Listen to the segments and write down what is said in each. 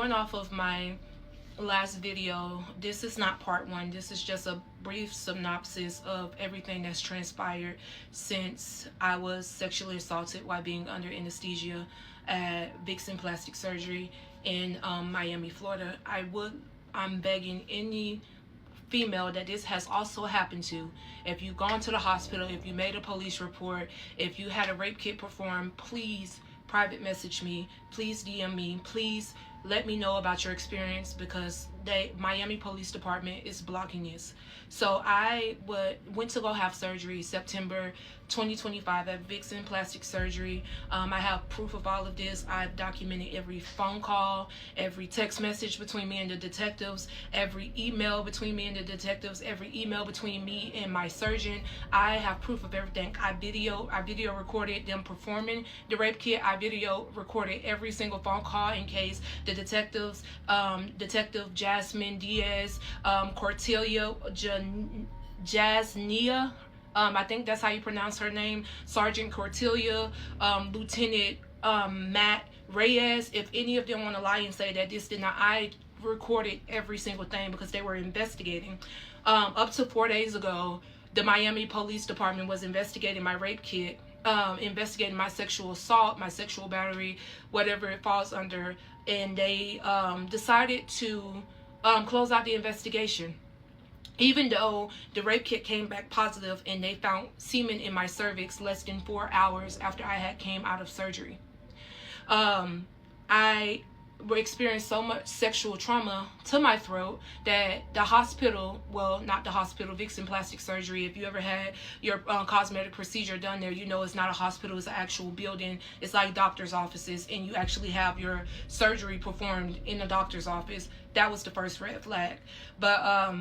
going off of my last video, this is not part one. This is just a brief synopsis of everything that's transpired since I was sexually assaulted while being under anesthesia at Vixen Plastic Surgery in Miami, Florida. I'm begging any female that this has also happened to, if you've gone to the hospital, if you made a police report, if you had a rape kit performed, please private message me, please DM me, please let me know about your experience, because Miami Police Department is blocking this. So I went to go have surgery September 2025 at Vixen Plastic Surgery. I have proof of all of this. I've documented every phone call, every text message between me and the detectives, every email between me and the detectives, every email between me and my surgeon. I have proof of everything. I video recorded them performing the rape kit. I video recorded every single phone call in case the detectives, Detective Jasmine Diaz, Cortelia Jasnia, I think that's how you pronounce her name, Sergeant Cortelia, Lieutenant Matt Reyes, if any of them want to lie and say that this did not, I recorded every single thing because they were investigating. Up to 4 days ago, the Miami Police Department was investigating my rape kit, investigating my sexual assault, my sexual battery, whatever it falls under, and they decided to close out the investigation. Even though the rape kit came back positive and they found semen in my cervix less than 4 hours after I had came out of surgery. I experienced so much sexual trauma to my throat that the hospital, well, not the hospital, Vixen Plastic Surgery, if you ever had your cosmetic procedure done there, you know it's not a hospital, it's an actual building. It's like doctor's offices, and you actually have your surgery performed in a doctor's office. That was the first red flag. But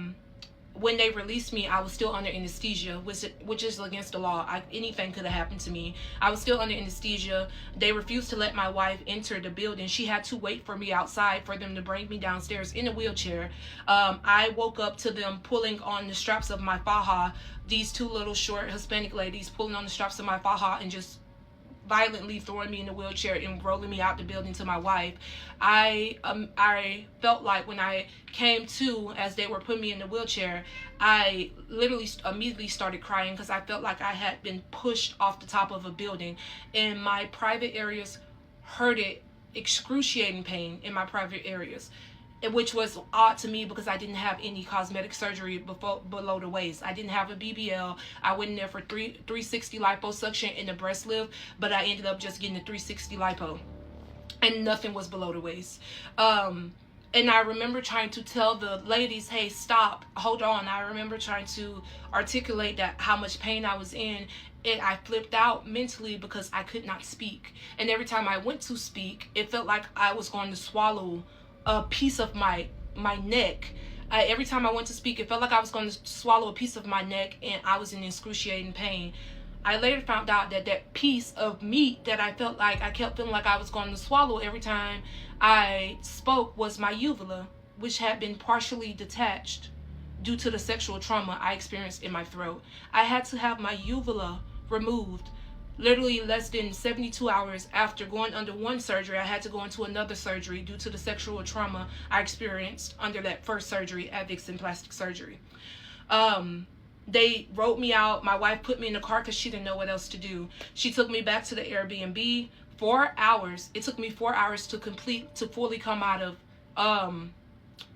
when they released me, I was still under anesthesia, which is against the law. Anything could have happened to me. I was still under anesthesia. They refused to let my wife enter the building. She had to wait for me outside for them to bring me downstairs in a wheelchair. I woke up to them pulling on the straps of my faja, these two little short Hispanic ladies pulling on the straps of my faja and just violently throwing me in the wheelchair and rolling me out the building to my wife. I felt like when I came to, as they were putting me in the wheelchair, I literally immediately started crying because I felt like I had been pushed off the top of a building, and my private areas hurted, excruciating pain in my private areas, which was odd to me because I didn't have any cosmetic surgery below the waist. I didn't have a BBL. I went in there for 360 liposuction in the breast lift, but I ended up just getting the 360 lipo, and nothing was below the waist. And I remember trying to tell the ladies, hey, stop, hold on. I remember trying to articulate that how much pain I was in, and I flipped out mentally because I could not speak. And every time I went to speak, it felt like I was going to swallow a piece of my neck. Every time I went to speak, it felt like I was going to swallow a piece of my neck, and I was in excruciating pain. I later found out that that piece of meat that I kept feeling like I was going to swallow every time I spoke was my uvula, which had been partially detached due to the sexual trauma I experienced in my throat. I had to have my uvula removed literally less than 72 hours after going under one surgery. I had to go into another surgery due to the sexual trauma I experienced under that first surgery at Vixen Plastic Surgery. They wrote me out. My wife put me in the car because she didn't know what else to do. She took me back to the Airbnb. 4 hours. It took me 4 hours to fully come out of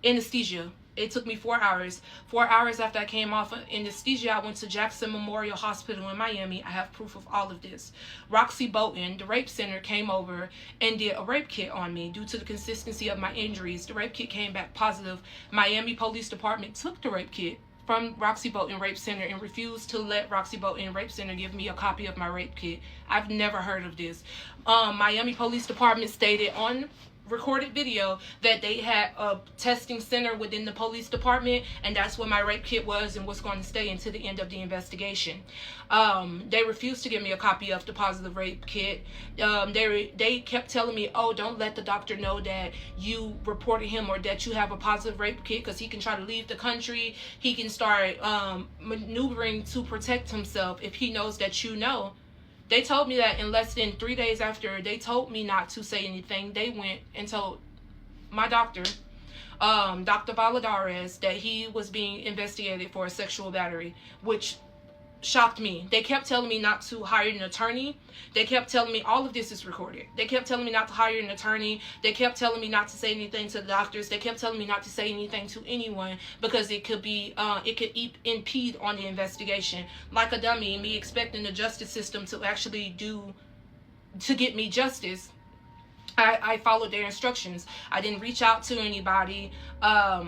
anesthesia. It took me 4 hours. 4 hours after I came off of anesthesia, I went to Jackson Memorial Hospital in Miami. I have proof of all of this. Roxy Bolton, the rape center, came over and did a rape kit on me due to the consistency of my injuries. The rape kit came back positive. Miami Police Department took the rape kit from Roxy Bolton Rape Center and refused to let Roxy Bolton Rape Center give me a copy of my rape kit. I've never heard of this. Miami Police Department stated on recorded video that they had a testing center within the police department, and that's where my rape kit was and was going to stay until the end of the investigation. They refused to give me a copy of the positive rape kit. They kept telling me, oh, don't let the doctor know that you reported him or that you have a positive rape kit, because he can try to leave the country. He can start maneuvering to protect himself if he knows that you know. They told me that in less than 3 days after they told me not to say anything, they went and told my doctor, Dr. Valadares, that he was being investigated for a sexual battery, which shocked me. They kept telling me not to hire an attorney. They kept telling me, all of this is recorded. They kept telling me not to hire an attorney. They kept telling me not to say anything to the doctors. They kept telling me not to say anything to anyone because it could impede on the investigation. Like a dummy, me expecting the justice system to actually to get me justice. I followed their instructions. I didn't reach out to anybody. I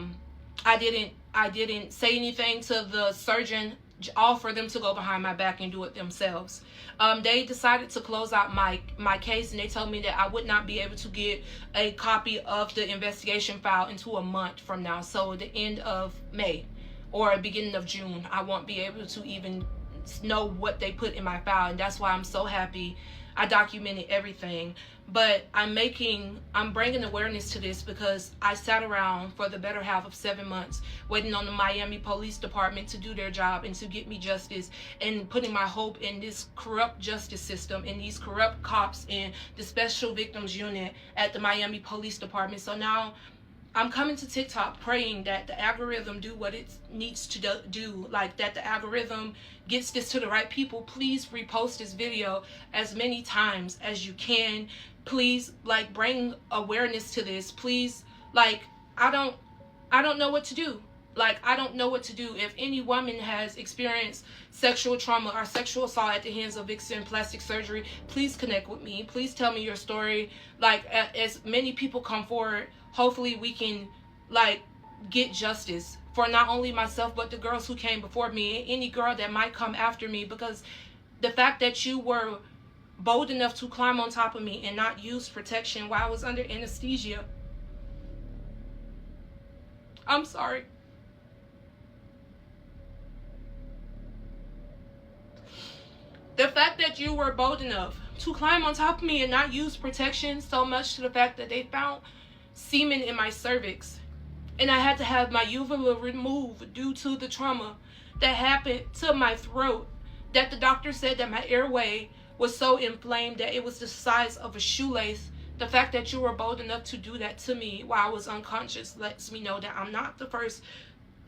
didn't say anything to the surgeon, all for them to go behind my back and do it themselves. They decided to close out my case, and they told me that I would not be able to get a copy of the investigation file until a month from now. So the end of May or beginning of June, I won't be able to even know what they put in my file, and that's why I'm so happy I documented everything. But I'm bringing awareness to this because I sat around for the better half of 7 months waiting on the Miami Police Department to do their job and to get me justice, and putting my hope in this corrupt justice system and these corrupt cops and the Special Victims Unit at the Miami Police Department. So now I'm coming to TikTok praying that the algorithm do what it needs to do, like that the algorithm gets this to the right people. Please repost this video as many times as you can. Please, like, bring awareness to this. Please, like, I don't know what to do. Like, I don't know what to do. If any woman has experienced sexual trauma or sexual assault at the hands of Vixen Plastic Surgery, please connect with me. Please tell me your story. Like, as many people come forward, hopefully we can, like, get justice for not only myself, but the girls who came before me, and any girl that might come after me. Because the fact that you were bold enough to climb on top of me and not use protection while I was under anesthesia, I'm sorry. The fact that you were bold enough to climb on top of me and not use protection, so much to the fact that they found semen in my cervix, and I had to have my uvula removed due to the trauma that happened to my throat, that the doctor said that my airway was so inflamed that it was the size of a shoelace. The fact that you were bold enough to do that to me while I was unconscious lets me know that I'm not the first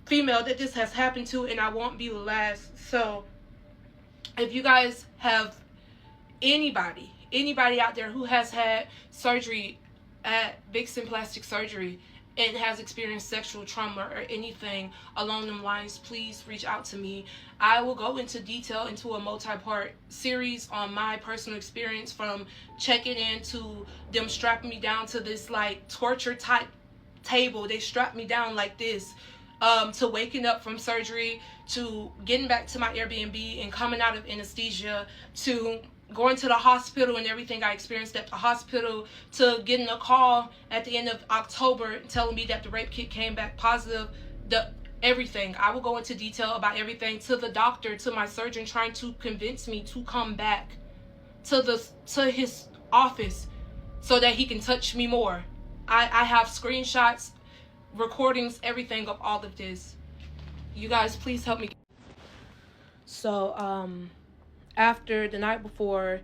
female that this has happened to, and I won't be the last. So if you guys have anybody out there who has had surgery at Vixen Plastic Surgery and has experienced sexual trauma or anything along them lines, please reach out to me. I will go into detail into a multi-part series on my personal experience, from checking in to them strapping me down to this like torture type table. They strapped me down like this, to waking up from surgery, to getting back to my Airbnb and coming out of anesthesia, to going to the hospital and everything I experienced at the hospital, to getting a call at the end of October telling me that the rape kit came back positive. Everything. I will go into detail about everything, to the doctor, to my surgeon trying to convince me to come back to his office so that he can touch me more. I have screenshots, recordings, everything of all of this. You guys, please help me. So, after the night before,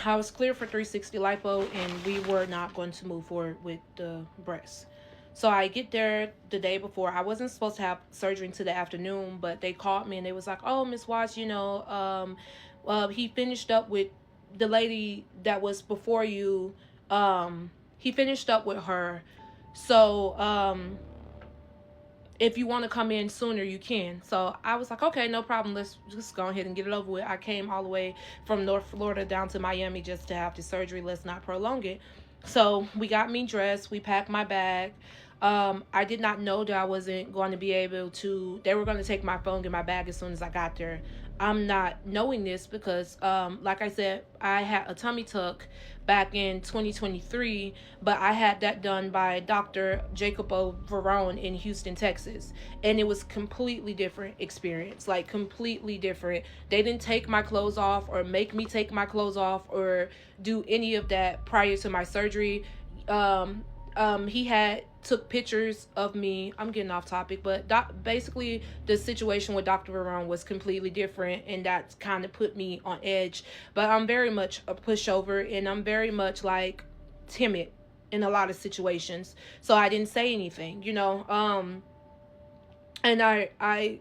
I was cleared for 360 lipo, and we were not going to move forward with the breast. So I get there the day before. I wasn't supposed to have surgery until the afternoon, but they called me and they was like, "Oh, Miss Watts, he finished up with the lady that was before you. He finished up with her. So, if you want to come in sooner, you can." So I was like, okay, no problem. Let's just go ahead and get it over with. I came all the way from North Florida down to Miami just to have the surgery. Let's not prolong it. So we got me dressed. We packed my bag. I did not know that I wasn't going to be able to, they were going to take my phone and my bag as soon as I got there. I'm not knowing this because, like I said, I had a tummy tuck back in 2023, but I had that done by Dr. Jacobo Verone in Houston, Texas. And it was completely different experience, like completely different. They didn't take my clothes off or make me take my clothes off or do any of that prior to my surgery. He took pictures of me. I'm getting off topic, but basically the situation with Dr. Verone was completely different, and that kind of put me on edge. But I'm very much a pushover, and I'm very much like timid. in a lot of situations. So I didn't say anything, and I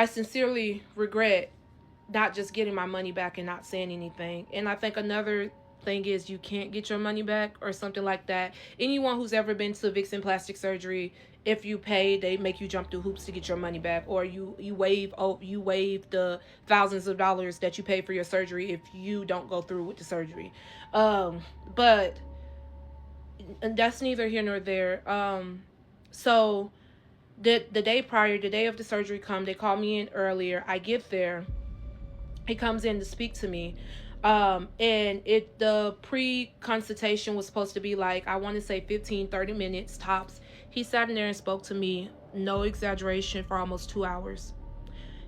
sincerely regret not just getting my money back and not saying anything. And I think another thing is you can't get your money back or something like that. Anyone who's ever been to Vixen plastic surgery, if you pay, they make you jump through hoops to get your money back, or you waive the thousands of dollars that you pay for your surgery if you don't go through with the surgery. But that's neither here nor there. So the day prior, the day of the surgery come, they call me in earlier. I get there. He comes in to speak to me. And the pre-consultation was supposed to be like, I want to say 15-30 minutes tops. He sat in there and spoke to me, no exaggeration, for almost 2 hours.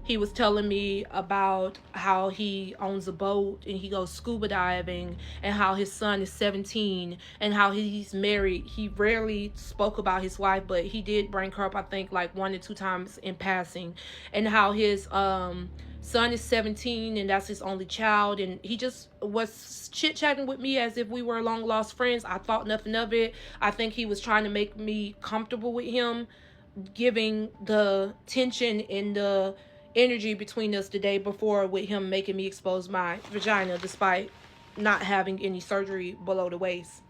He was telling me about how he owns a boat and he goes scuba diving, and how his son is 17, and how he's married. He rarely spoke about his wife, but he did bring her up, I think, like 1 or 2 times in passing. And how his son is 17 and that's his only child. And he just was chit-chatting with me as if we were long lost friends. I thought nothing of it. I think he was trying to make me comfortable with him, giving the tension and the energy between us the day before with him making me expose my vagina despite not having any surgery below the waist.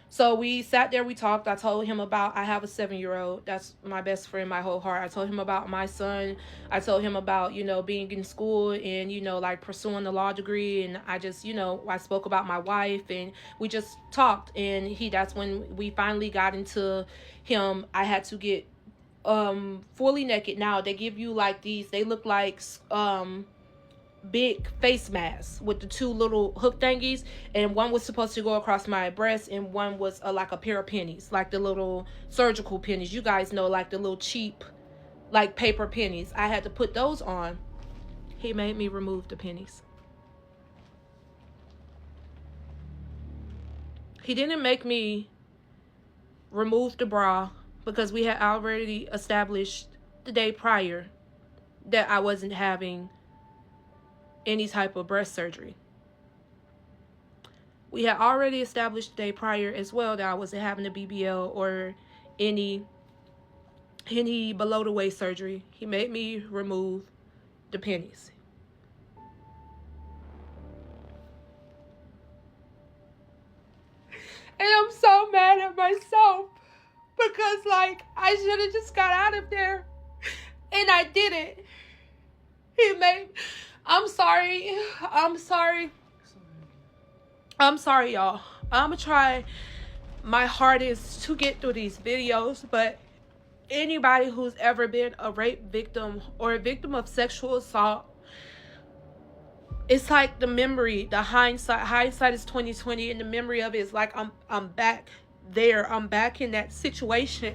So we sat there, we talked. I told him about, I have a 7-year-old. That's my best friend, my whole heart. I told him about my son. I told him about, being in school and, like pursuing the law degree. And I just, I spoke about my wife, and we just talked. And that's when we finally got into him. I had to get fully naked. Now they give you like these, they look like big face masks with the 2 little hook thingies, and one was supposed to go across my breast, and one was like a pair of pennies, like the little surgical pennies, you guys know, like the little cheap like paper pennies. I had to put those on. He made me remove the pennies. He didn't make me remove the bra, because we had already established the day prior that I wasn't having any type of breast surgery. We had already established the day prior as well that I wasn't having a BBL or any below the waist surgery. He made me remove the pennies. And I'm so mad at myself, because like I should have just got out of there, and I didn't. I'm sorry, y'all. I'm gonna try my hardest to get through these videos, but anybody who's ever been a rape victim or a victim of sexual assault, it's like the memory, the hindsight is 20/20, and the memory of it is like I'm back there. I'm back in that situation,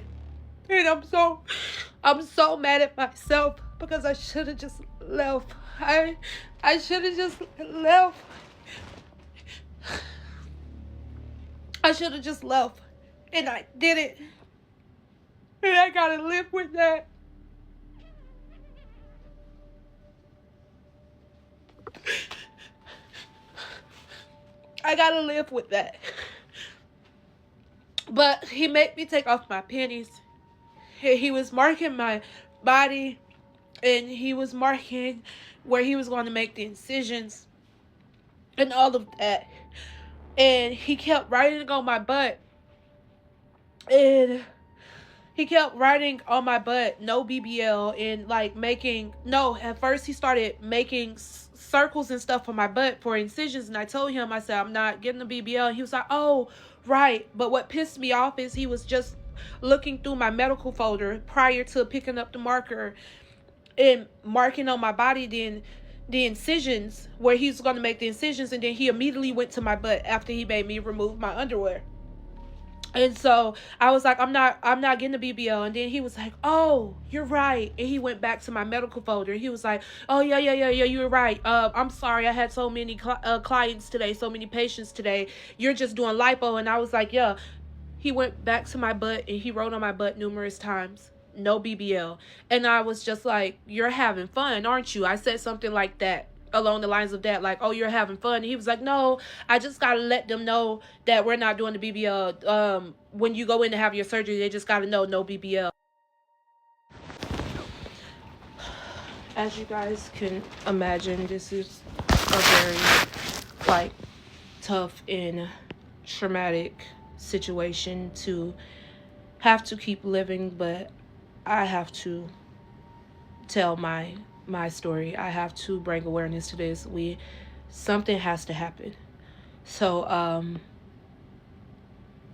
and I'm so mad at myself, because I should have just left. I should have just left. I should have just left, and I didn't. And I gotta live with that. I gotta live with that. But he made me take off my panties. He was marking my body, and he was marking where he was going to make the incisions and all of that. And he kept writing on my butt. And he kept writing on my butt, no BBL, and like at first he started making circles and stuff on my butt for incisions. And I told him, I said, I'm not getting a BBL. And he was like, oh, right. But what pissed me off is he was just looking through my medical folder prior to picking up the marker and marking on my body then the incisions where he's going to make the incisions, and then he immediately went to my butt after he made me remove my underwear. And so I was like, I'm not getting a BBL. And then he was like, oh, you're right. And he went back to my medical folder. He was like, oh, yeah, you were right. I'm sorry. I had so many clients today, so many patients today. You're just doing lipo. And I was like, yeah. He went back to my butt, and he wrote on my butt numerous times, no BBL. And I was just like, you're having fun, aren't you? I said something like that. along the lines of that, like, oh, you're having fun. And he was like, no, I just gotta let them know that we're not doing the BBL. When you go in to have your surgery, they just gotta know no BBL. As you guys can imagine, this is a very, like, tough and traumatic situation to have to keep living, but I have to tell my story. I have to bring awareness to this. Something has to happen. So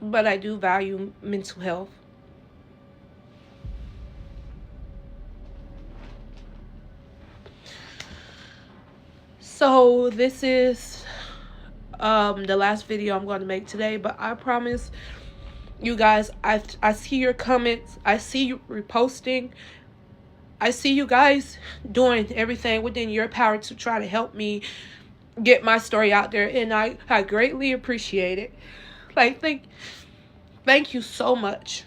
but I do value mental health. So this is the last video I'm going to make today, but I promise you guys, I see your comments, I see you reposting, I see you guys doing everything within your power to try to help me get my story out there, and I greatly appreciate it. Like, thank you so much.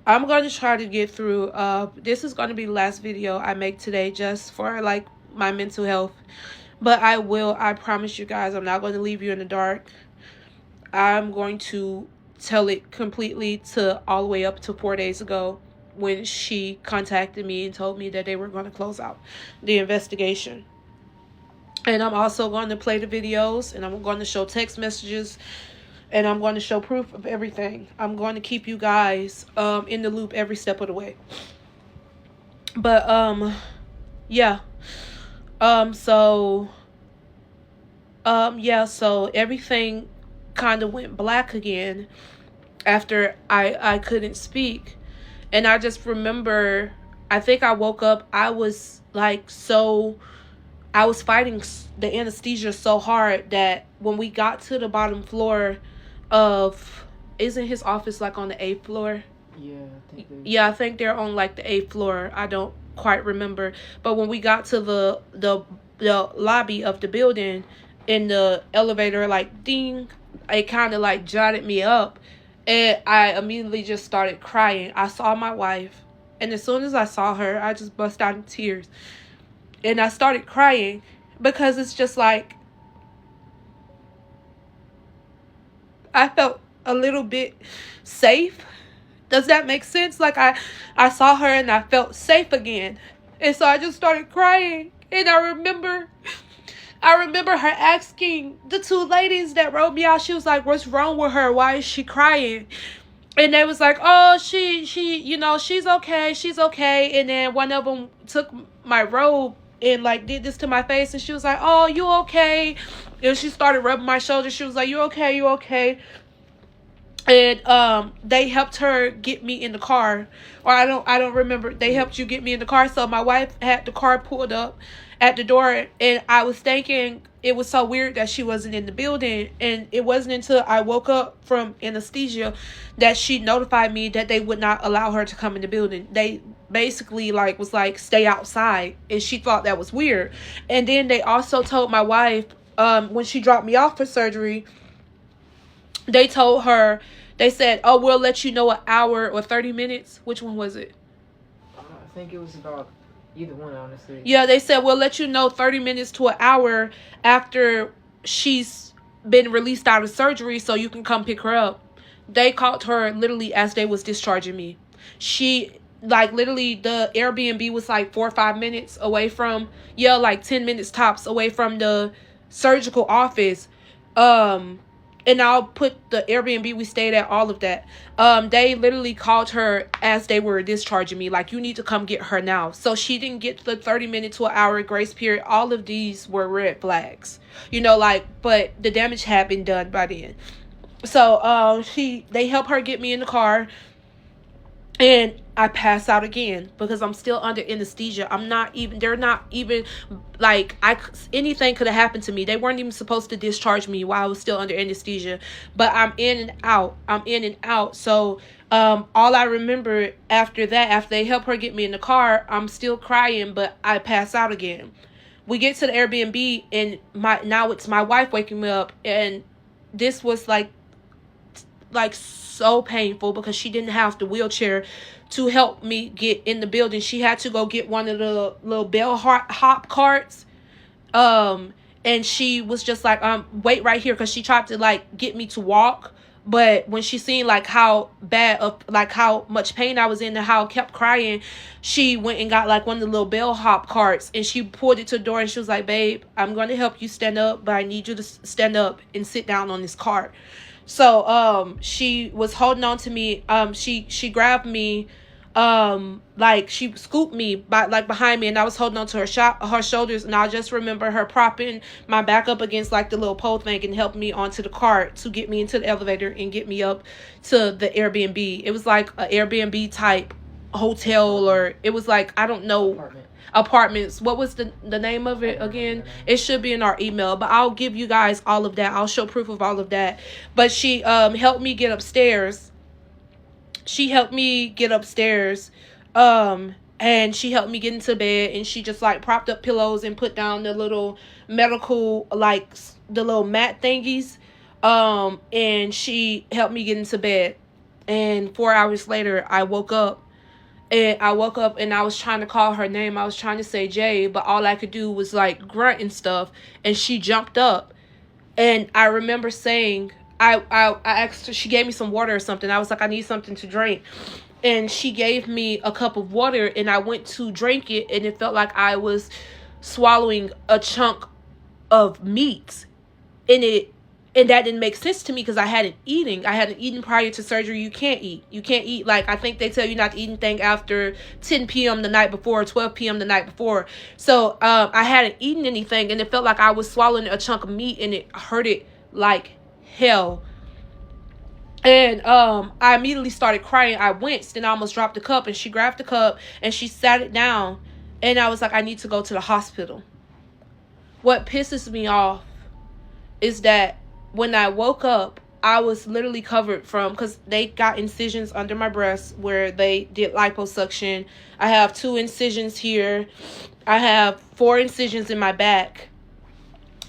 I'm going to try to get through, this is going to be the last video I make today just for, like, my mental health. But I promise you guys, I'm not going to leave you in the dark. I'm going to tell it completely to all the way up to 4 days ago when she contacted me and told me that they were going to close out the investigation. And I'm also going to play the videos, and I'm going to show text messages, and I'm going to show proof of everything. I'm going to keep you guys in the loop every step of the way. But yeah. So everything kind of went black again after I couldn't speak. And I just remember, I think I woke up, I was like, I was fighting the anesthesia so hard that when we got to the bottom floor of, isn't his office like on the 8th floor? Yeah, I think they're on like the 8th floor. I don't quite remember. But when we got to the lobby of the building, in the elevator, like, ding, it kind of like jotted me up, and I immediately just started crying. I saw my wife, and as soon as I saw her, I just burst out in tears, and I started crying because it's just like, I felt a little bit safe. Does that make sense? Like, I saw her and I felt safe again, and so I just started crying. And I remember her asking the two ladies that wrote me out, she was like, what's wrong with her? Why is she crying? And they was like, oh, she, she's okay. And then one of them took my robe and like did this to my face, and she was like, oh, you okay? And she started rubbing my shoulder. She was like, you okay? And they helped her get me in the car, or I don't remember. They helped you get me in the car. So my wife had the car pulled up at the door, and I was thinking it was so weird that she wasn't in the building. And it wasn't until I woke up from anesthesia that she notified me that they would not allow her to come in the building. They basically like was like, stay outside, and she thought that was weird. And then they also told my wife, when she dropped me off for surgery, they told her, they said, oh, we'll let you know an hour or 30 minutes. Which one was it? I think it was about either one, honestly. Yeah, they said, we'll let you know 30 minutes to an hour after she's been released out of surgery so you can come pick her up. They called her literally as they was discharging me. She, like, literally, the Airbnb was like 4 or 5 minutes away from, like 10 minutes tops away from the surgical office. And I'll put the Airbnb we stayed at, all of that. They literally called her as they were discharging me, like, you need to come get her now. So she didn't get the 30-minute to an hour grace period. All of these were red flags, but the damage had been done by then. So they helped her get me in the car, and I pass out again because I'm still under anesthesia. They're not even, like, anything could have happened to me. They weren't even supposed to discharge me while I was still under anesthesia. But I'm in and out. So all I remember after that, after they helped her get me in the car, I'm still crying, but I pass out again. We get to the Airbnb, and now it's my wife waking me up. And this was like like so painful because she didn't have the wheelchair to help me get in the building. She had to go get one of the little bellhop carts. And she was just like, wait right here, because she tried to like get me to walk. But when she seen like how bad of like how much pain I was in and how I kept crying, she went and got like one of the little bellhop carts and she pulled it to the door and she was like, babe, I'm going to help you stand up, but I need you to stand up and sit down on this cart. So she was holding on to me. She grabbed me, like she scooped me by like behind me, and I was holding on to her shoulders, and I just remember her propping my back up against like the little pole thing and helped me onto the cart to get me into the elevator and get me up to the Airbnb. It was like an Airbnb type hotel, or it was like, I don't know, apartments. What was the name of it again? It should be in our email, but I'll give you guys all of that. I'll show proof of all of that. But she helped me get upstairs. She helped me get upstairs, and she helped me get into bed, and she just like propped up pillows and put down the little medical, like the little mat thingies, and she helped me get into bed. And 4 hours later, I woke up, and I was trying to call her name. I was trying to say Jay, but all I could do was like grunt and stuff, and she jumped up. And I remember saying, I asked her, she gave me some water or something. I was like, I need something to drink. And she gave me a cup of water, and I went to drink it, and it felt like I was swallowing a chunk of meat. And that didn't make sense to me because I hadn't eaten prior to surgery. You can't eat. Like, I think they tell you not to eat anything after 10 p.m. the night before, 12 p.m. the night before. So I hadn't eaten anything, and it felt like I was swallowing a chunk of meat, and it hurted like hell. And I immediately started crying. I winced and I almost dropped the cup, and she grabbed the cup and she sat it down, and I was like, I need to go to the hospital. What pisses me off is that when I woke up, I was literally covered from, because they got incisions under my breast where they did liposuction. I have 2 incisions here. I have 4 incisions in my back,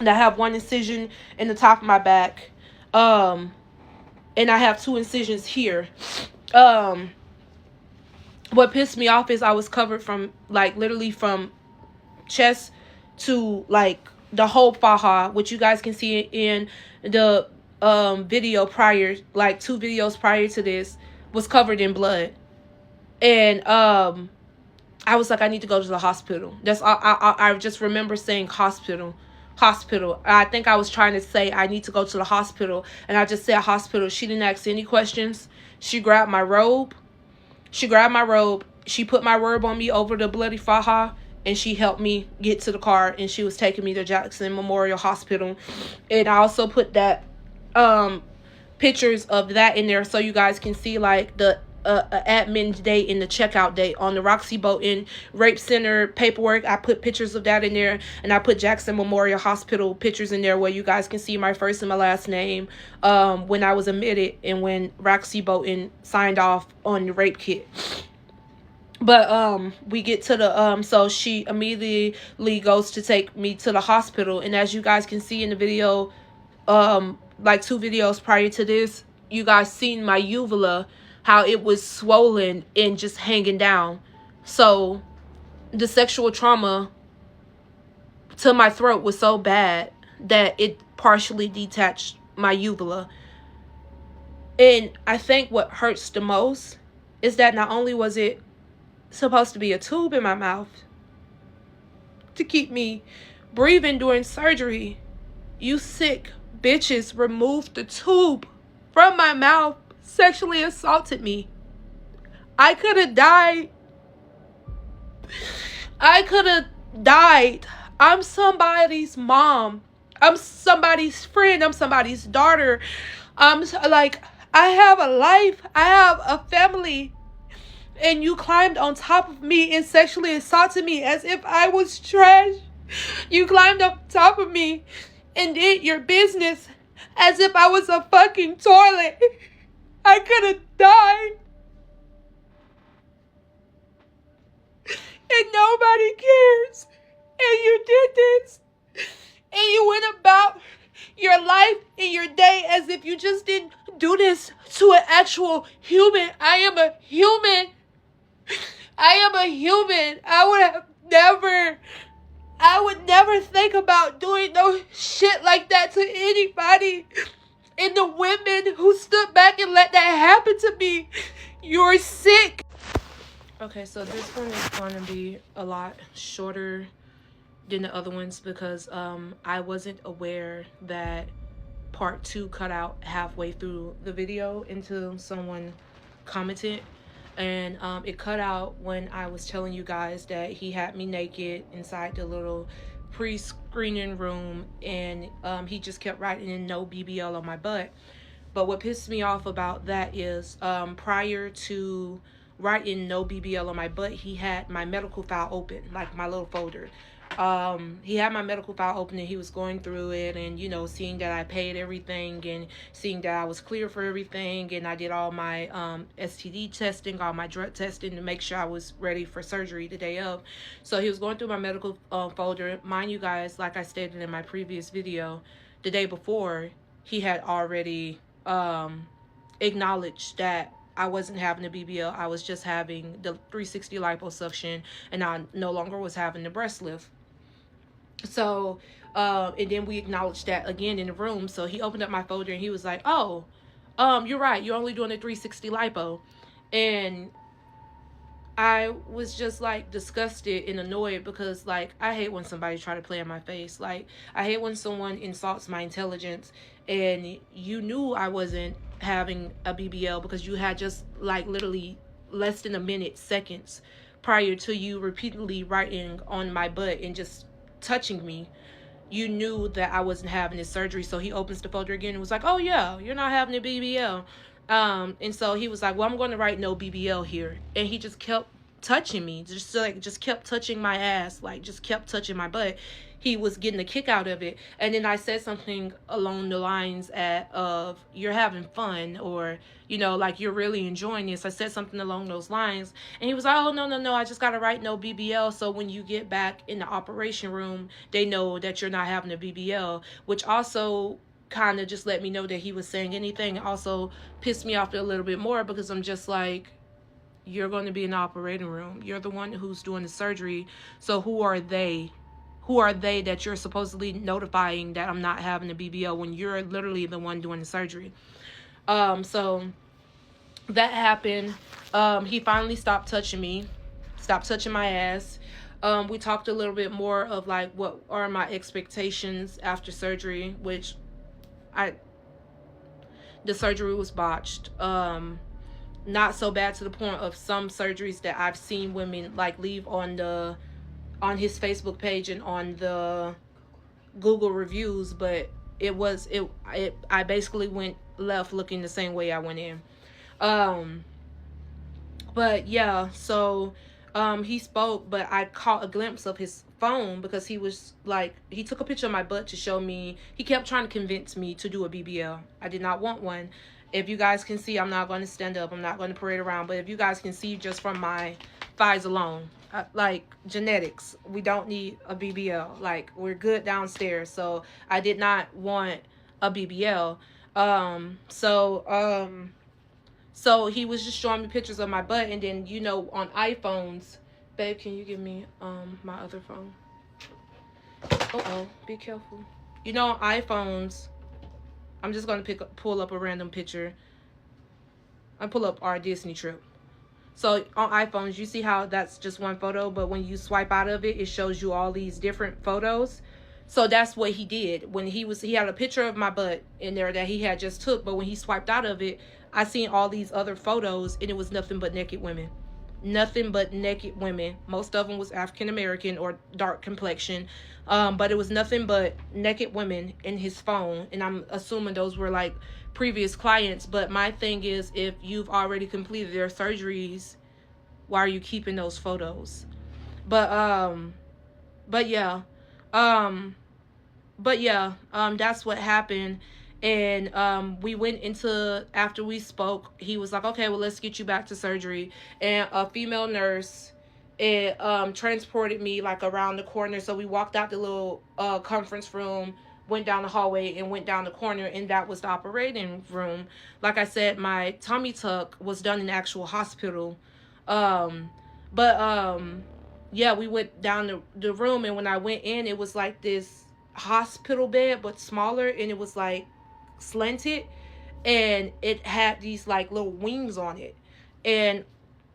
and I have 1 incision in the top of my back. And I have 2 incisions here. What pissed me off is I was covered from, like, literally from chest to, like, the whole faja, which you guys can see in the video prior, like 2 videos prior to this, was covered in blood. And I was like, I need to go to the hospital. That's all. I just remember saying hospital. I think I was trying to say I need to go to the hospital, and I just said hospital. She didn't ask any questions. She grabbed my robe. She put my robe on me over the bloody faja, and she helped me get to the car, and she was taking me to Jackson Memorial Hospital. And I also put that pictures of that in there so you guys can see, like, the admin date and the checkout date on the Roxy Bolton Rape Center paperwork. I put pictures of that in there, and I put Jackson Memorial Hospital pictures in there where you guys can see my first and my last name, when I was admitted and when Roxy Bolton signed off on the rape kit. But we get to the so she immediately goes to take me to the hospital, and as you guys can see in the video, like 2 videos prior to this, you guys seen my uvula, how it was swollen and just hanging down. So the sexual trauma to my throat was so bad that it partially detached my uvula. And I think what hurts the most is that not only was it supposed to be a tube in my mouth to keep me breathing during surgery, you sick bitches removed the tube from my mouth, sexually assaulted me. I could have died. I'm somebody's mom. I'm somebody's friend. I'm somebody's daughter. Like, I have a life. I have a family. And you climbed on top of me and sexually assaulted me as if I was trash. You climbed up top of me and did your business as if I was a fucking toilet. I could have died. And nobody cares. And you did this. And you went about your life and your day as if you just didn't do this to an actual human. I am a human. I am a human. I would never think about doing no shit like that to anybody. And the women who stood back and let that happen to me, you're sick. Okay, so this one is going to be a lot shorter than the other ones because I wasn't aware that part 2 cut out halfway through the video until someone commented. And it cut out when I was telling you guys that he had me naked inside the little pre-screening room, and he just kept writing in no BBL on my butt. But what pissed me off about that is prior to writing no BBL on my butt, he had my medical file open, like my little folder. He had my medical file open and he was going through it and, you know, seeing that I paid everything and seeing that I was clear for everything, and I did all my STD testing, all my drug testing to make sure I was ready for surgery the day of. So he was going through my medical folder. Mind you guys, like I stated in my previous video, the day before, he had already acknowledged that I wasn't having a BBL. I was just having the 360 liposuction, and I no longer was having the breast lift. So, and then we acknowledged that again in the room. So he opened up my folder and he was like, "Oh, you're right. You're only doing a 360 lipo," and I was just like disgusted and annoyed because like I hate when somebody try to play in my face. Like I hate when someone insults my intelligence, and you knew I wasn't having a BBL because you had just like literally less than a minute, seconds prior to you repeatedly writing on my butt and just touching me. You knew that I wasn't having this surgery. So he opens the folder again and was like, "Oh yeah, you're not having a BBL." And so he was like, "Well, I'm going to write no BBL here." And he just kept touching me, just kept touching my ass, like just kept touching my butt. He was getting a kick out of it. And then I said something along the lines of, "You're having fun," or, you know, like, "You're really enjoying this." I said something along those lines. And he was like, "Oh, no, I just got to write no BBL. So when you get back in the operation room, they know that you're not having a BBL," which also kind of just let me know that he was saying anything. Also pissed me off a little bit more because I'm just like, you're going to be in the operating room. You're the one who's doing the surgery. So who are they? Who are they that you're supposedly notifying that I'm not having a BBL when you're literally the one doing the surgery? So that happened. He finally stopped touching me, stopped touching my ass. We talked a little bit more of like what are my expectations after surgery, which the surgery was botched. Not so bad to the point of some surgeries that I've seen women like leave on his Facebook page and on the Google reviews, but I basically left looking the same way I went in. But yeah, so he spoke, but I caught a glimpse of his phone because he was like, he took a picture of my butt to show me. He kept trying to convince me to do a BBL. I did not want one. If you guys can see, I'm not going to stand up, I'm not going to parade around, but if you guys can see just from my thighs alone, like genetics, we don't need a BBL. Like, we're good downstairs. So I did not want a BBL. So he was just showing me pictures of my butt, and then, you know, on iPhones, babe, can you give me my other phone? Uh-oh, be careful. You know, on iPhones, I'm just going to pull up a random picture. I pull up our Disney trip. So on iPhones, you see how that's just one photo, but when you swipe out of it, it shows you all these different photos. So that's what he did. When he had a picture of my butt in there that he had just took, but when he swiped out of it, I seen all these other photos, and it was nothing but naked women. Nothing but naked women. Most of them was African American or dark complexion, but it was nothing but naked women in his phone, and I'm assuming those were like previous clients. But my thing is, if you've already completed their surgeries, why are you keeping those photos? But yeah, that's what happened. And we went into, after we spoke, he was like, "Okay, well, let's get you back to surgery." And a female nurse transported me like around the corner. So we walked out the little conference room, went down the hallway and went down the corner, and that was the operating room. Like I said, my tummy tuck was done in the actual hospital. Um, but yeah, we went down the room, and when I went in, it was like this hospital bed, but smaller, and it was like slanted, and it had these like little wings on it. And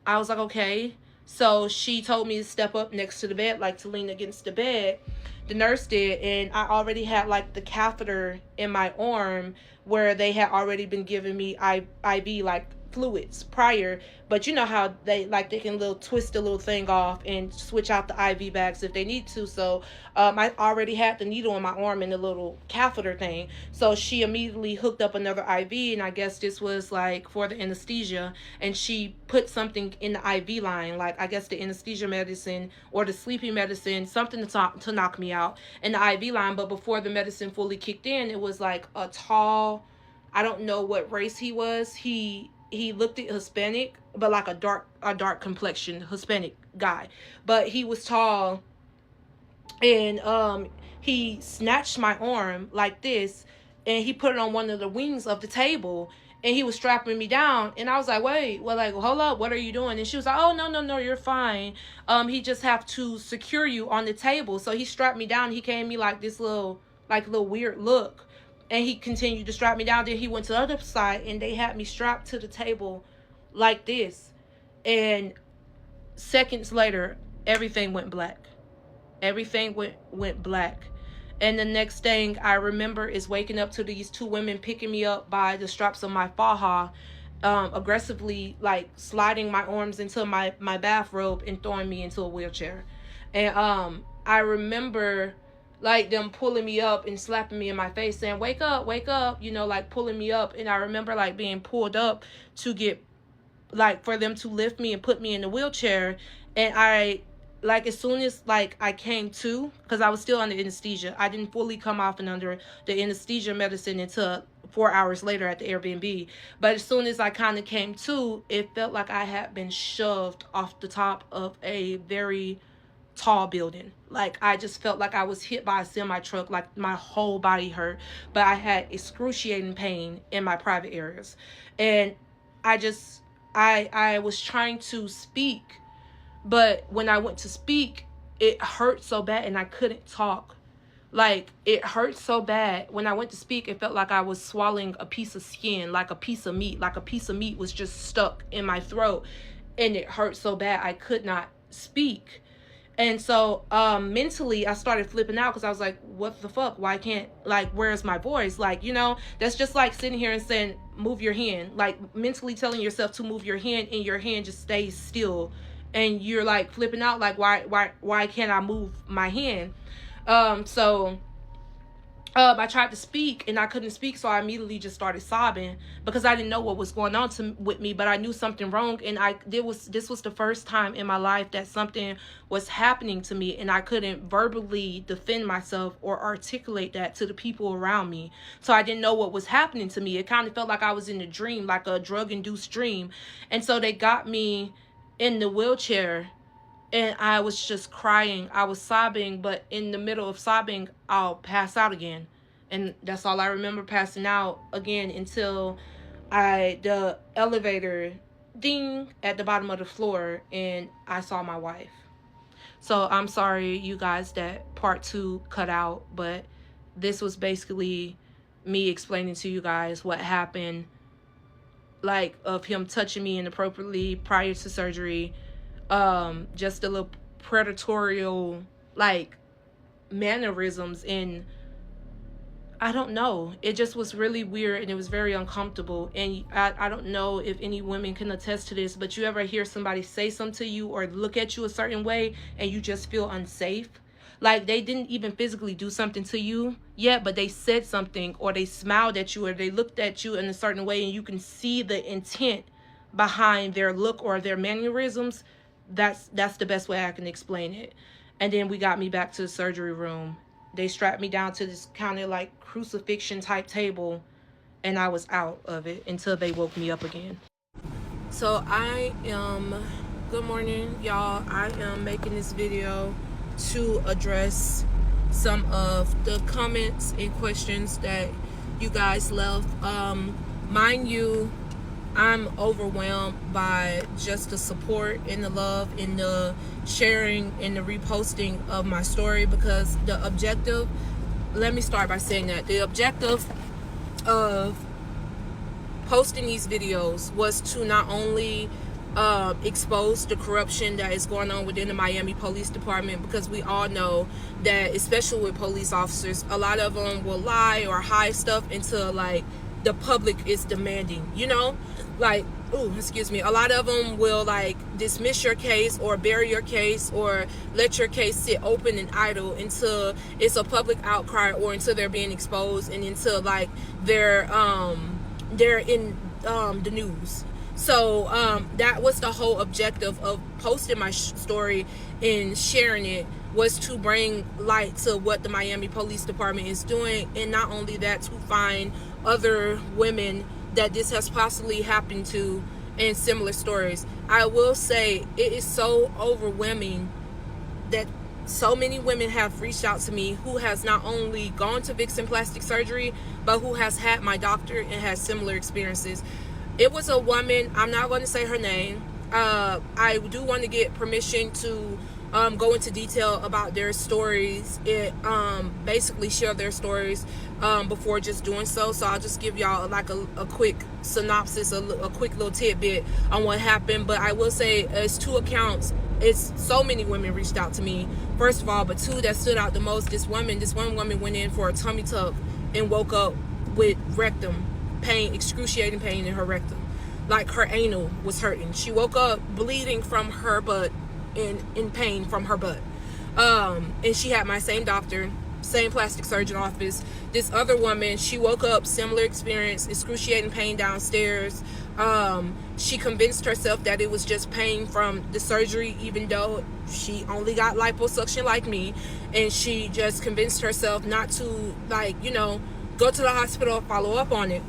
I was like, okay. So she told me to step up next to the bed, like to lean against the bed. The nurse did, and I already had like the catheter in my arm where they had already been giving me IV like fluids prior. But you know how they can little twist the little thing off and switch out the IV bags if they need to. So I already had the needle in my arm and the little catheter thing. So she immediately hooked up another IV, and I guess this was like for the anesthesia, and she put something in the IV line, like I guess the anesthesia medicine or the sleeping medicine, something to knock me out in the IV line. But before the medicine fully kicked in, it was like a tall, I don't know what race he was. He looked at Hispanic, but like a dark complexion Hispanic guy. But he was tall, and he snatched my arm like this, and he put it on one of the wings of the table, and he was strapping me down. And I was like, wait, well, like, hold up, what are you doing? And she was like, oh, no, you're fine. He just have to secure you on the table. So he strapped me down. He gave me like this little weird look, and he continued to strap me down. Then he went to the other side, and they had me strapped to the table like this. And seconds later, everything went black. Everything went black. And the next thing I remember is waking up to these two women picking me up by the straps of my faja, aggressively like sliding my arms into my bathrobe and throwing me into a wheelchair. And I remember like them pulling me up and slapping me in my face saying, wake up, you know, like pulling me up. And I remember like being pulled up to get, like, for them to lift me and put me in the wheelchair. And I, like, as soon as like I came to, because I was still under anesthesia, I didn't fully come off and under the anesthesia medicine until 4 hours later at the Airbnb. But as soon as I kind of came to, it felt like I had been shoved off the top of a very tall building. Like, I just felt like I was hit by a semi truck. Like, my whole body hurt, but I had excruciating pain in my private areas. And I was trying to speak, but when I went to speak, it hurt so bad and I couldn't talk. Like, it hurt so bad. When I went to speak, it felt like I was swallowing a piece of skin, like a piece of meat. Like a piece of meat was just stuck in my throat, and it hurt so bad I could not speak. And so mentally I started flipping out, because I was like, what the fuck? Why can't, like, where's my voice? Like, you know, that's just like sitting here and saying, move your hand. Like, mentally telling yourself to move your hand, and your hand just stays still. And you're like flipping out, like, why can't I move my hand? I tried to speak and I couldn't speak, so I immediately just started sobbing because I didn't know what was going on with me, but I knew something wrong. And this was the first time in my life that something was happening to me, and I couldn't verbally defend myself or articulate that to the people around me. So I didn't know what was happening to me. It kind of felt like I was in a dream, like a drug-induced dream. And so they got me in the wheelchair, and I was just crying. I was sobbing, but in the middle of sobbing, I'll pass out again. And that's all I remember, passing out again until the elevator ding at the bottom of the floor, and I saw my wife. So I'm sorry, you guys, that part 2 cut out, but this was basically me explaining to you guys what happened, like, of him touching me inappropriately prior to surgery. Just a little predatorial, like, mannerisms, and I don't know, it just was really weird, and it was very uncomfortable. And I don't know if any women can attest to this, but you ever hear somebody say something to you or look at you a certain way and you just feel unsafe? Like, they didn't even physically do something to you yet, but they said something, or they smiled at you, or they looked at you in a certain way, and you can see the intent behind their look or their mannerisms. That's the best way I can explain it. And then we got me back to the surgery room. They strapped me down to this kind of like crucifixion type table, and I was out of it until they woke me up again. So good morning, y'all. I am making this video to address some of the comments and questions that you guys left. Mind you, I'm overwhelmed by just the support and the love and the sharing and the reposting of my story, because the objective, let me start by saying that the objective of posting these videos was to not only expose the corruption that is going on within the Miami Police Department, because we all know that, especially with police officers, a lot of them will lie or hide stuff until like the public is demanding, you know, like, oh, excuse me, a lot of them will like dismiss your case or bury your case or let your case sit open and idle until it's a public outcry or until they're being exposed and until like they're in the news. So that was the whole objective of posting my story and sharing it, was to bring light to what the Miami Police Department is doing, and not only that, to find other women that this has possibly happened to and similar stories. I will say it is so overwhelming that so many women have reached out to me who has not only gone to Vixen plastic surgery, but who has had my doctor and has similar experiences. It was a woman, I'm not going to say her name. I do want to get permission to go into detail about their stories. It basically share their stories before just doing so. So I'll just give y'all like a quick synopsis, a quick little tidbit on what happened. But I will say it's two accounts. It's so many women reached out to me, first of all, but two that stood out the most. This one woman went in for a tummy tuck and woke up with rectum pain, excruciating pain in her rectum, like her anal was hurting. She woke up bleeding from her butt, in pain from her butt. And she had my same doctor, same plastic surgeon office. This other woman, she woke up, similar experience, excruciating pain downstairs. She convinced herself that it was just pain from the surgery, even though she only got liposuction like me, and she just convinced herself not to, like, you know, go to the hospital, follow up on it.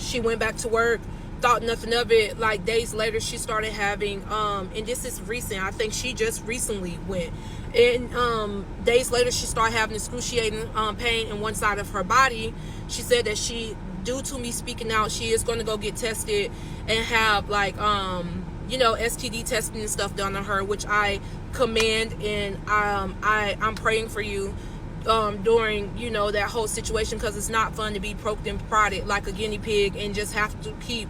She went back to work, thought nothing of it. Like days later, she started having and this is recent, I think she just recently went, and days later she started having excruciating pain in one side of her body. She said that she, due to me speaking out, she is going to go get tested and have like you know, STD testing and stuff done on her, which I commend, and I'm praying for you during, you know, that whole situation, because it's not fun to be poked and prodded like a guinea pig and just have to keep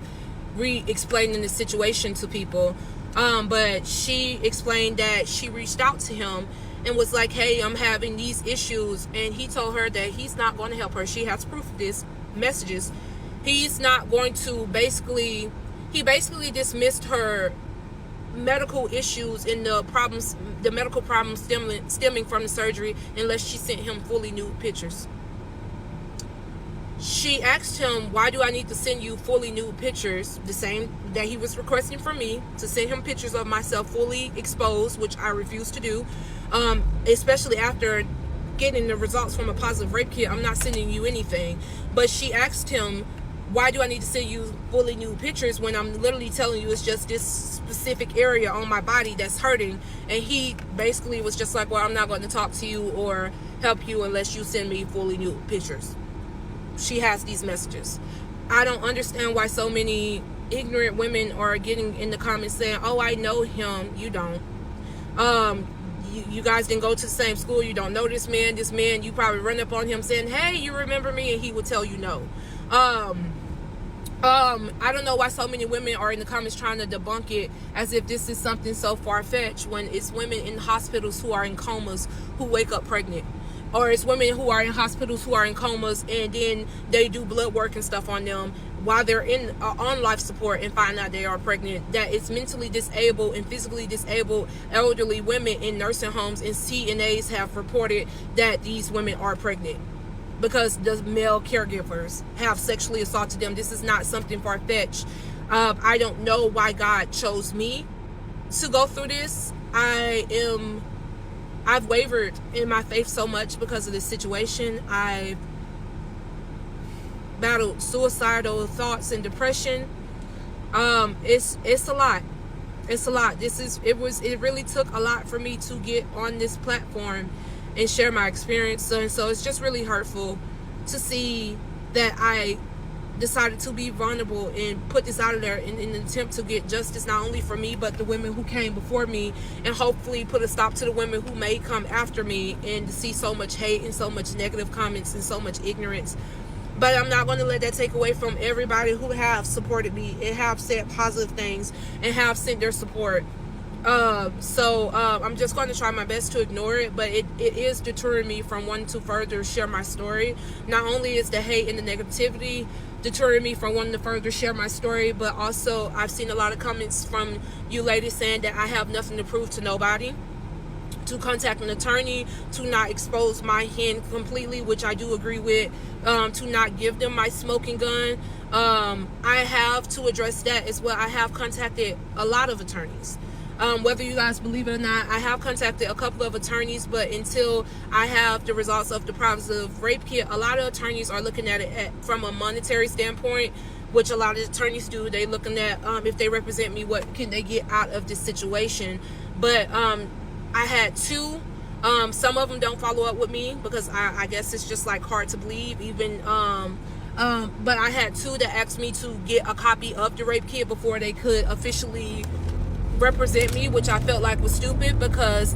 re-explaining the situation to people. But she explained that she reached out to him and was like, hey, I'm having these issues, and he told her that he's not going to help her. She has proof of this, messages. He's not going to, he basically dismissed her medical issues and the medical problems stemming from the surgery, unless she sent him fully nude pictures. She asked him, why do I need to send you fully nude pictures? The same that he was requesting from me, to send him pictures of myself fully exposed, which I refuse to do, especially after getting the results from a positive rape kit. I'm not sending you anything. But she asked him, why do I need to send you fully nude pictures when I'm literally telling you it's just this specific area on my body that's hurting? And he basically was just like, well, I'm not going to talk to you or help you unless you send me fully nude pictures. She has these messages. I don't understand why so many ignorant women are getting in the comments saying, oh, I know him. You don't. You guys didn't go to the same school. You don't know this man. This man, you probably run up on him saying, hey, you remember me? And he would tell you no. I don't know why so many women are in the comments trying to debunk it as if this is something so far-fetched, when it's women in hospitals who are in comas who wake up pregnant, or it's women who are in hospitals who are in comas and then they do blood work and stuff on them while they're in on life support and find out they are pregnant. That it's mentally disabled and physically disabled elderly women in nursing homes, and CNAs have reported that these women are pregnant because the male caregivers have sexually assaulted them. This is not something far-fetched. I don't know why God chose me to go through this. I've wavered in my faith so much because of this situation. I've battled suicidal thoughts and depression. It's a lot. It's a lot. It really took a lot for me to get on this platform and share my experience. And so it's just really hurtful to see that I decided to be vulnerable and put this out there in an attempt to get justice, not only for me, but the women who came before me, and hopefully put a stop to the women who may come after me, and to see so much hate and so much negative comments and so much ignorance. But I'm not going to let that take away from everybody who have supported me and have said positive things and have sent their support. I'm just going to try my best to ignore it, but it is deterring me from wanting to further share my story. Not only is the hate and the negativity deterring me from wanting to further share my story, but also I've seen a lot of comments from you ladies saying that I have nothing to prove to nobody, to contact an attorney, to not expose my hand completely, which I do agree with, to not give them my smoking gun. I have to address that as well. I have contacted a lot of attorneys. Whether you guys believe it or not, I have contacted a couple of attorneys, but until I have the results of the privacy of rape kit, a lot of attorneys are looking at it from a monetary standpoint, which a lot of attorneys do. They looking at if they represent me, what can they get out of this situation. But I had two. Some of them don't follow up with me because I guess it's just like hard to believe even. But I had two that asked me to get a copy of the rape kit before they could officially represent me, which I felt like was stupid, because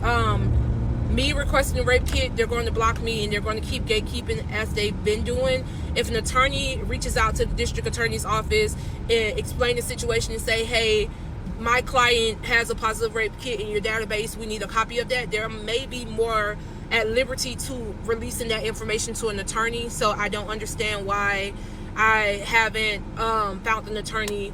me requesting a rape kit, they're going to block me and they're going to keep gatekeeping as they've been doing. If an attorney reaches out to the district attorney's office and explain the situation and say, hey, my client has a positive rape kit in your database, we need a copy of that, there may be more at liberty to releasing that information to an attorney. So I don't understand why I haven't found an attorney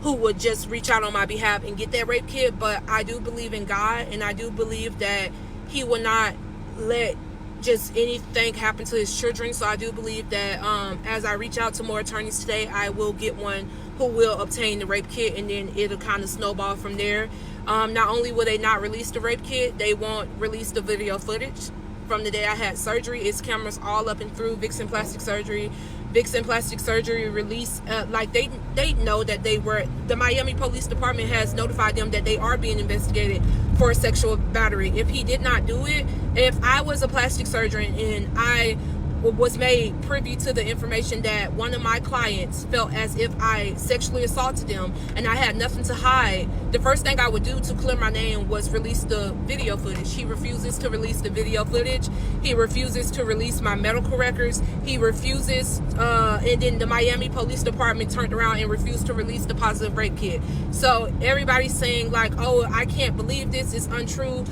who would just reach out on my behalf and get that rape kit. But I do believe in God, and I do believe that he will not let just anything happen to his children. So I do believe that as I reach out to more attorneys today, I will get one who will obtain the rape kit, and then it'll kind of snowball from there. Not only will they not release the rape kit, they won't release the video footage from the day I had surgery. It's cameras all up and through Vixen Plastic Surgery. Vixen Plastic Surgery released, like they know that the Miami Police Department has notified them that they are being investigated for sexual battery. If he did not do it, if I was a plastic surgeon and I was made privy to the information that one of my clients felt as if I sexually assaulted them and I had nothing to hide, the first thing I would do to clear my name was release the video footage. He refuses to release the video footage. He refuses to release my medical records. He refuses, and then the Miami Police Department turned around and refused to release the positive rape kit. So everybody's saying like, oh, I can't believe this, is untrue.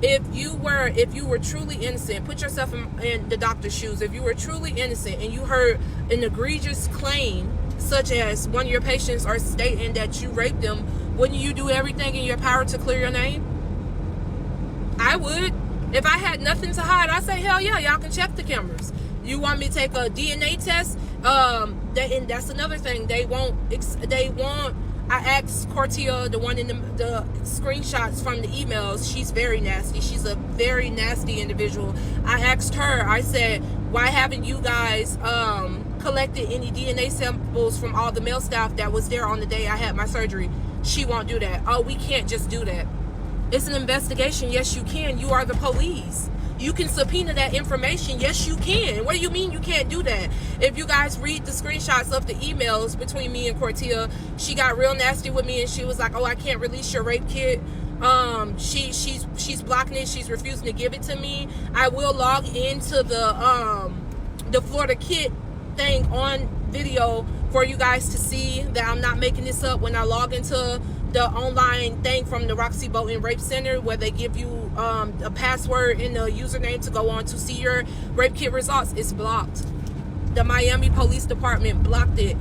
If you were truly innocent, put yourself in the doctor's shoes. If you were truly innocent and you heard an egregious claim, such as one of your patients are stating that you raped them, wouldn't you do everything in your power to clear your name? I would. If I had nothing to hide, I'd say, hell yeah, y'all can check the cameras. You want me to take a DNA test? And that's another thing. They won't. I asked Cortia, the one in the screenshots from the emails, she's very nasty. She's a very nasty individual. I asked her, I said, why haven't you guys collected any DNA samples from all the male staff that was there on the day I had my surgery? She won't do that. Oh, we can't just do that. It's an investigation. Yes, you can. You are the police. You can subpoena that information. Yes, you can. What do you mean you can't do that? If you guys read the screenshots of the emails between me and Cortia, she got real nasty with me and she was like, oh, I can't release your rape kit. She's blocking it. She's refusing to give it to me. I will log into the Florida kit thing on video for you guys to see that I'm not making this up. When I log into the online thing from the Roxy Bolton Rape Center, where they give you a password and a username to go on to see your rape kit results, it's blocked. The Miami Police Department blocked it.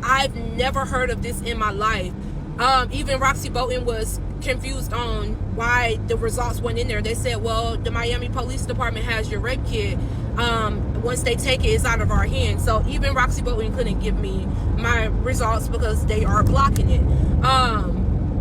I've never heard of this in my life. Even Roxy Bolton was confused on why the results went in there. They said, well, the Miami Police Department has your rape kit. Once they take it, it's out of our hands. So even Roxy Bolton couldn't give me my results because they are blocking it.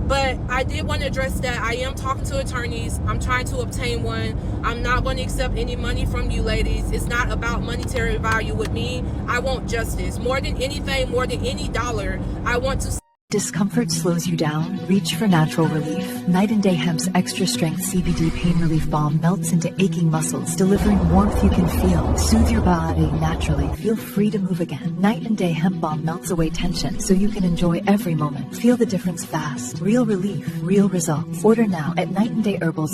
But I did want to address that. I am talking to attorneys. I'm trying to obtain one. I'm not going to accept any money from you ladies. It's not about monetary value with me. I want justice. More than anything, more than any dollar, I want to Discomfort slows you down? Reach for natural relief. Night and Day Hemp's extra strength CBD pain relief balm melts into aching muscles, delivering warmth you can feel. Soothe your body naturally. Feel free to move again. Night and Day Hemp balm melts away tension so you can enjoy every moment. Feel the difference fast. Real relief, real results. Order now at Night and Day Herbals.